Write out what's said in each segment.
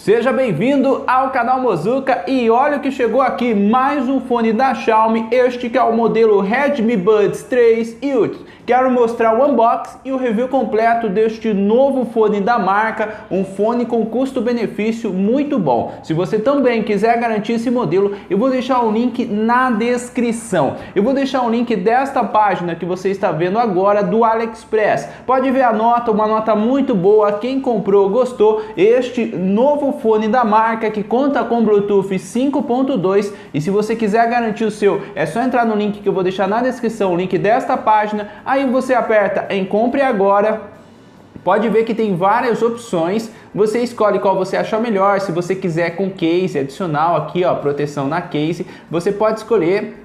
Seja bem-vindo ao canal Mozuka e olha o que chegou aqui, mais um fone da Xiaomi, este que é o modelo Redmi Buds 3 Ultra. Quero mostrar o unboxing e o review completo deste novo fone da marca, um fone com custo-benefício muito bom. Se você também quiser garantir esse modelo, eu vou deixar o link na descrição. Eu vou deixar o link desta página que você está vendo agora do AliExpress. Pode ver a nota, uma nota muito boa, quem comprou gostou. Este novo fone da marca que conta com Bluetooth 5.2 e se você quiser garantir o seu, é só entrar no link que eu vou deixar na descrição, o link desta página. Aí você aperta em compre agora, pode ver que tem várias opções, você escolhe qual você achar melhor. Se você quiser com case adicional aqui, ó, proteção na case, você pode escolher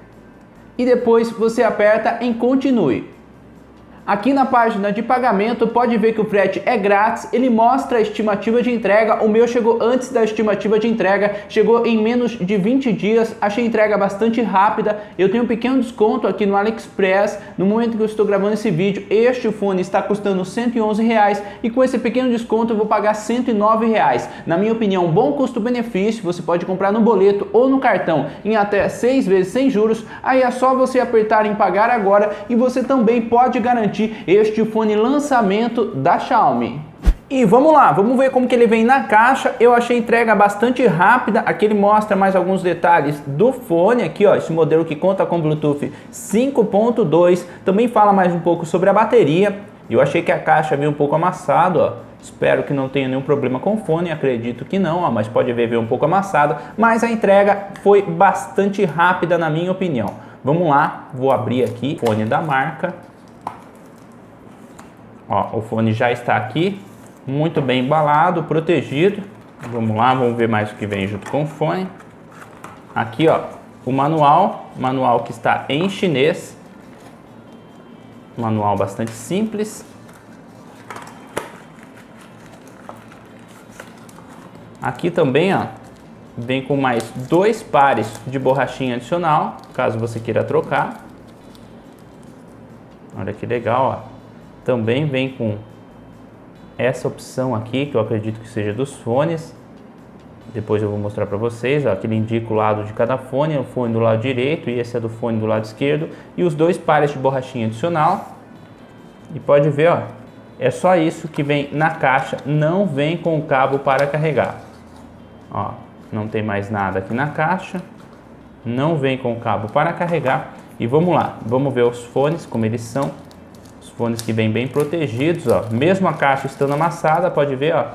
e depois você aperta em continue. Aqui na página de pagamento pode ver que o frete é grátis, ele mostra a estimativa de entrega, o meu chegou antes da estimativa de entrega, chegou em menos de 20 dias, achei a entrega bastante rápida, eu tenho um pequeno desconto aqui no AliExpress, no momento que eu estou gravando esse vídeo, este fone está custando R$111 e com esse pequeno desconto eu vou pagar R$109. Na minha opinião, bom custo-benefício, você pode comprar no boleto ou no cartão em até 6 vezes sem juros, aí é só você apertar em pagar agora e você também pode garantir este fone lançamento da Xiaomi. E vamos lá, vamos ver como que ele vem na caixa. Eu achei a entrega bastante rápida. Aqui ele mostra mais alguns detalhes do fone. Aqui, ó, esse modelo que conta com Bluetooth 5.2. Também fala mais um pouco sobre a bateria. Eu achei que a caixa veio um pouco amassado, ó. Espero que não tenha nenhum problema com o fone, acredito que não, ó, mas pode ver, veio um pouco amassado. Mas a entrega foi bastante rápida na minha opinião. Vamos lá, vou abrir aqui o fone da marca. Ó, o fone já está aqui, muito bem embalado, protegido. Vamos lá, vamos ver mais o que vem junto com o fone. Aqui, ó, o manual que está em chinês. Manual bastante simples. Aqui também, ó, vem com mais 2 pares de borrachinha adicional, caso você queira trocar. Olha que legal, ó. Também vem com essa opção aqui, que eu acredito que seja dos fones. Depois eu vou mostrar para vocês, ó, que ele indica o lado de cada fone, o fone do lado direito e esse é do fone do lado esquerdo. E os 2 pares de borrachinha adicional. E pode ver, ó, é só isso que vem na caixa, não vem com o cabo para carregar. Ó, não tem mais nada aqui na caixa, não vem com o cabo para carregar. E vamos lá, vamos ver os fones, como eles são. Fones que vêm bem protegidos, ó. Mesmo a caixa estando amassada, pode ver, ó,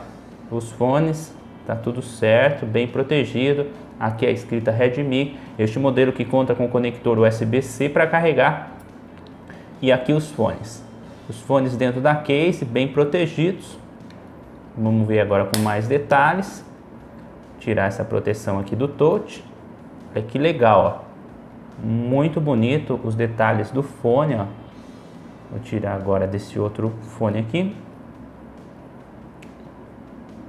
os fones, tá tudo certo, bem protegido. Aqui é a escrita Redmi, este modelo que conta com conector USB-C para carregar. E aqui os fones dentro da case, bem protegidos. Vamos ver agora com mais detalhes. Tirar essa proteção aqui do touch. Olha que legal, ó. Muito bonito os detalhes do fone, ó. Vou tirar agora desse outro fone aqui.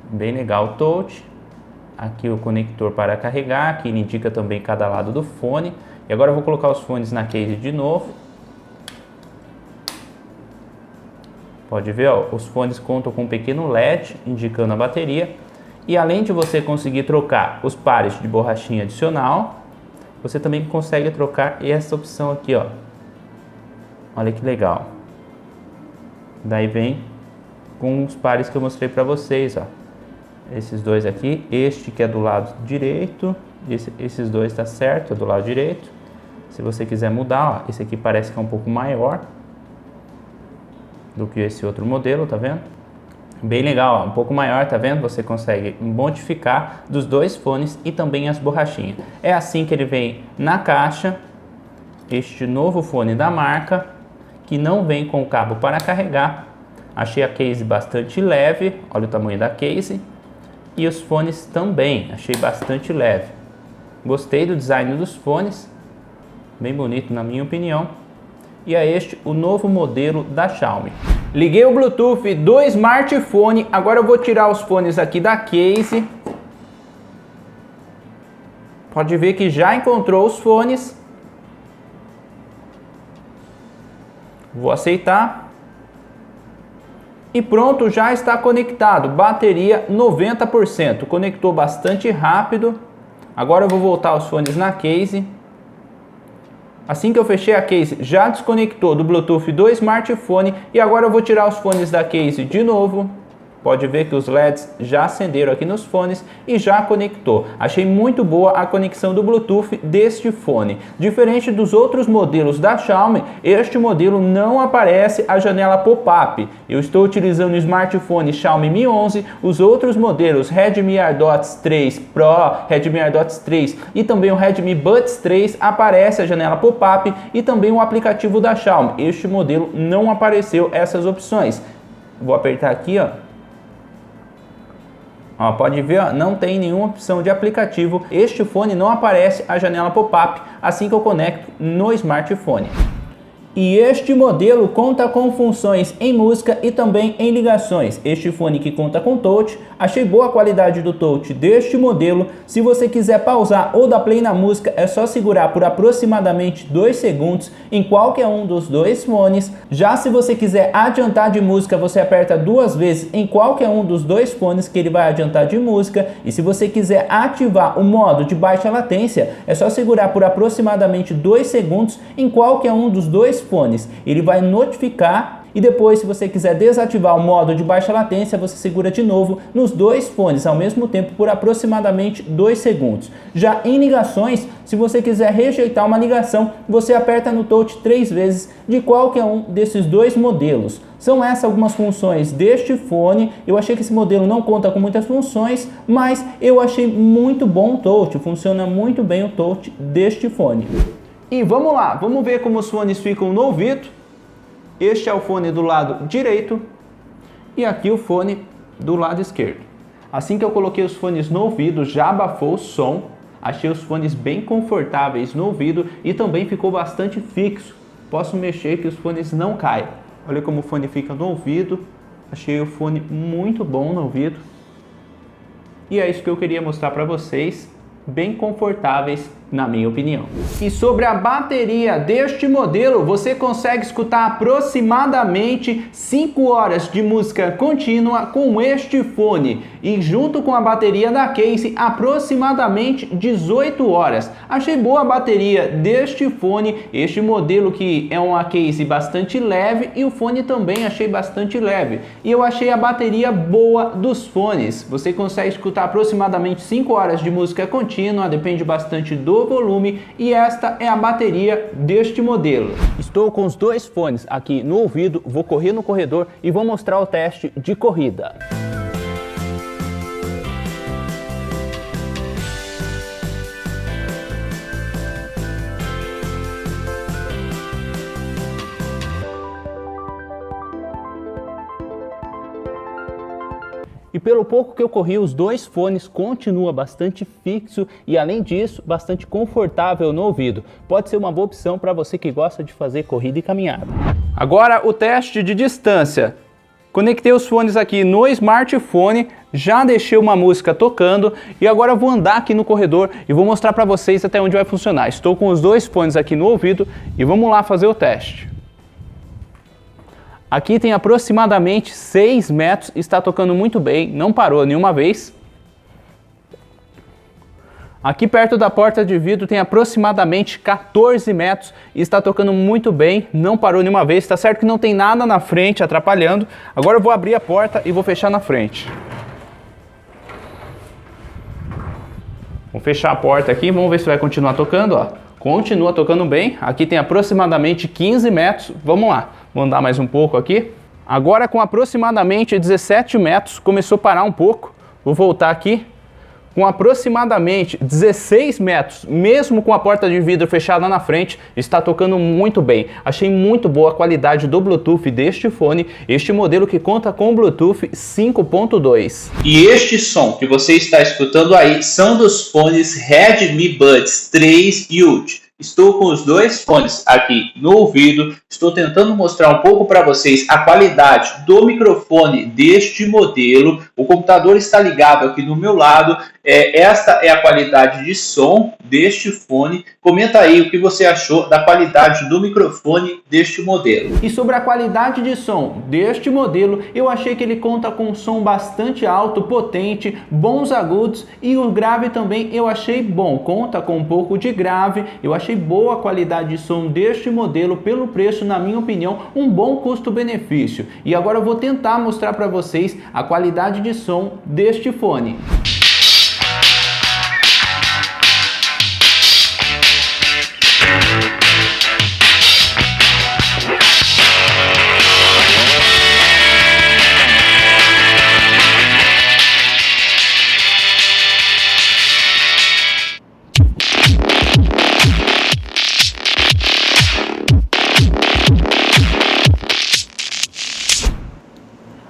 Bem legal o touch. Aqui o conector para carregar. Aqui ele indica também cada lado do fone. E agora eu vou colocar os fones na case de novo. Pode ver, ó, os fones contam com um pequeno LED indicando a bateria. E além de você conseguir trocar os pares de borrachinha adicional, você também consegue trocar essa opção aqui, ó. Olha que legal. Daí vem com os pares que eu mostrei para vocês, ó. Esses 2 aqui, este que é do lado direito, esses 2 tá certo, é do lado direito. Se você quiser mudar, ó, esse aqui parece que é um pouco maior do que esse outro modelo, tá vendo? Bem legal, ó, um pouco maior, tá vendo? Você consegue modificar dos 2 fones e também as borrachinhas. É assim que ele vem na caixa, este novo fone da marca, que não vem com cabo para carregar. Achei a case bastante leve, olha o tamanho da case. E os fones também, achei bastante leve. Gostei do design dos fones, bem bonito na minha opinião. E é este o novo modelo da Xiaomi. Liguei o Bluetooth do smartphone, agora eu vou tirar os fones aqui da case. Pode ver que já encontrou os fones. Vou aceitar. E pronto, já está conectado, bateria 90%, conectou bastante rápido. Agora eu vou voltar os fones na case. Assim que eu fechei a case, já desconectou do Bluetooth do smartphone. E agora eu vou tirar os fones da case de novo. Pode ver que os LEDs já acenderam aqui nos fones e já conectou. Achei muito boa a conexão do Bluetooth deste fone. Diferente dos outros modelos da Xiaomi, este modelo não aparece a janela pop-up. Eu estou utilizando o smartphone Xiaomi Mi 11, os outros modelos Redmi AirDots 3 Pro, Redmi AirDots 3 e também o Redmi Buds 3 aparece a janela pop-up e também o aplicativo da Xiaomi. Este modelo não apareceu essas opções. Vou apertar aqui, ó. Ó, pode ver, ó, não tem nenhuma opção de aplicativo. Este fone não aparece a janela pop-up assim que eu conecto no smartphone. E este modelo conta com funções em música e também em ligações. Este fone que conta com touch, achei boa a qualidade do touch deste modelo. Se você quiser pausar ou dar play na música, é só segurar por aproximadamente 2 segundos em qualquer um dos dois fones. Já se você quiser adiantar de música, você aperta 2 vezes em qualquer um dos dois fones que ele vai adiantar de música. E se você quiser ativar o modo de baixa latência, é só segurar por aproximadamente 2 segundos em qualquer um dos dois fones. Ele vai notificar e depois, se você quiser desativar o modo de baixa latência, você segura de novo nos dois fones ao mesmo tempo por aproximadamente 2 segundos. Já em ligações, se você quiser rejeitar uma ligação, você aperta no touch 3 vezes de qualquer um desses dois modelos. São essas algumas funções deste fone. Eu achei que esse modelo não conta com muitas funções, mas eu achei muito bom o touch, funciona muito bem o touch deste fone. E vamos lá, vamos ver como os fones ficam no ouvido. Este é o fone do lado direito e aqui o fone do lado esquerdo. Assim que eu coloquei os fones no ouvido, já abafou o som. Achei os fones bem confortáveis no ouvido e também ficou bastante fixo. Posso mexer que os fones não caem. Olha como o fone fica no ouvido. Achei o fone muito bom no ouvido. E é isso que eu queria mostrar para vocês. Bem confortáveis, na minha opinião. E sobre a bateria deste modelo, você consegue escutar aproximadamente 5 horas de música contínua com este fone. E junto com a bateria da case, aproximadamente 18 horas. Achei boa a bateria deste fone, este modelo que é uma case bastante leve e o fone também achei bastante leve. E eu achei a bateria boa dos fones. Você consegue escutar aproximadamente 5 horas de música contínua, depende bastante do volume, e esta é a bateria deste modelo. Estou com os dois fones aqui no ouvido, vou correr no corredor e vou mostrar o teste de corrida. E pelo pouco que eu corri, os dois fones continua bastante fixo e, além disso, bastante confortável no ouvido. Pode ser uma boa opção para você que gosta de fazer corrida e caminhada. Agora o teste de distância. Conectei os fones aqui no smartphone, já deixei uma música tocando e agora eu vou andar aqui no corredor e vou mostrar para vocês até onde vai funcionar. Estou com os dois fones aqui no ouvido e vamos lá fazer o teste. Aqui tem aproximadamente 6 metros, está tocando muito bem, não parou nenhuma vez. Aqui perto da porta de vidro tem aproximadamente 14 metros e está tocando muito bem, não parou nenhuma vez. Está certo que não tem nada na frente atrapalhando. Agora eu vou abrir a porta e vou fechar na frente. Vou fechar a porta aqui, vamos ver se vai continuar tocando, ó. Continua tocando bem, aqui tem aproximadamente 15 metros, vamos lá, vou andar mais um pouco aqui. Agora com aproximadamente 17 metros, começou a parar um pouco, vou voltar aqui. Com aproximadamente 16 metros, mesmo com a porta de vidro fechada na frente, está tocando muito bem. Achei muito boa a qualidade do Bluetooth deste fone, este modelo que conta com Bluetooth 5.2. E este som que você está escutando aí são dos fones Redmi Buds 3 Ultra. Estou com os dois fones aqui no ouvido, estou tentando mostrar um pouco para vocês a qualidade do microfone deste modelo. O computador está ligado aqui do meu lado, esta é a qualidade de som deste fone. Comenta aí o que você achou da qualidade do microfone deste modelo. E sobre a qualidade de som deste modelo, eu achei que ele conta com um som bastante alto, potente, bons agudos e o grave também eu achei bom, conta com um pouco de grave. Eu achei boa a qualidade de som deste modelo, pelo preço, na minha opinião, um bom custo-benefício. E agora eu vou tentar mostrar para vocês a qualidade de som deste fone.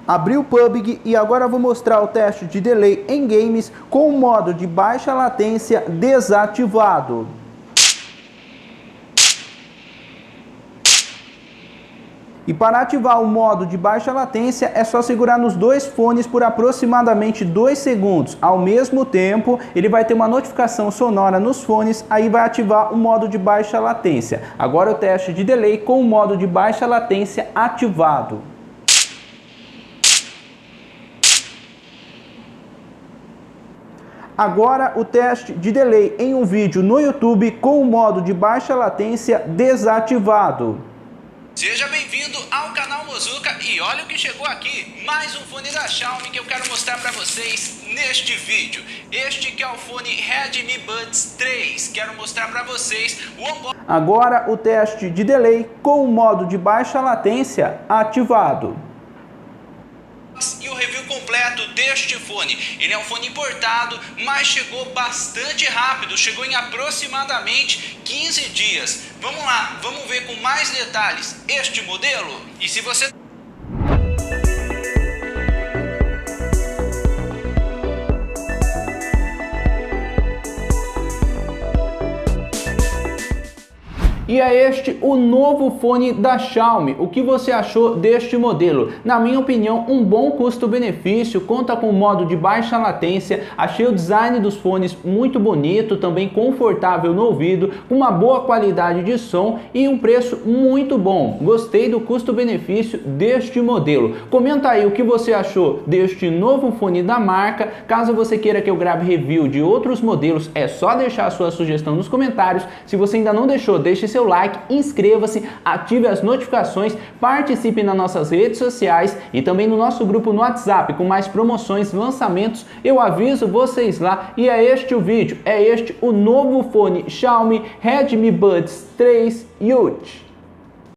Abri o PUBG e agora vou mostrar o teste de delay em games com o modo de baixa latência desativado. E para ativar o modo de baixa latência é só segurar nos dois fones por aproximadamente 2 segundos. Ao mesmo tempo, ele vai ter uma notificação sonora nos fones, aí vai ativar o modo de baixa latência. Agora o teste de delay com o modo de baixa latência ativado. Agora o teste de delay em um vídeo no YouTube com o modo de baixa latência desativado. Seja bem-vindo ao canal Mozuka e olha o que chegou aqui, mais um fone da Xiaomi que eu quero mostrar para vocês neste vídeo. Este que é o fone Redmi Buds 3, quero mostrar para vocês o unboxing. Agora o teste de delay com o modo de baixa latência ativado. E o review completo deste fone. Ele é um fone importado, mas chegou bastante rápido, chegou em aproximadamente 15 dias. Vamos lá, vamos ver com mais detalhes este modelo. E se você... E é este o novo fone da Xiaomi. O que você achou deste modelo? Na minha opinião, um bom custo-benefício, conta com modo de baixa latência, achei o design dos fones muito bonito, também confortável no ouvido, com uma boa qualidade de som e um preço muito bom. Gostei do custo-benefício deste modelo. Comenta aí o que você achou deste novo fone da marca. Caso você queira que eu grave review de outros modelos, é só deixar a sua sugestão nos comentários. Se você ainda não deixou, deixe seu like, inscreva-se, ative as notificações, participe nas nossas redes sociais e também no nosso grupo no WhatsApp com mais promoções, lançamentos. Eu aviso vocês lá. E é este o vídeo, é este o novo fone Xiaomi Redmi Buds 3 Youth.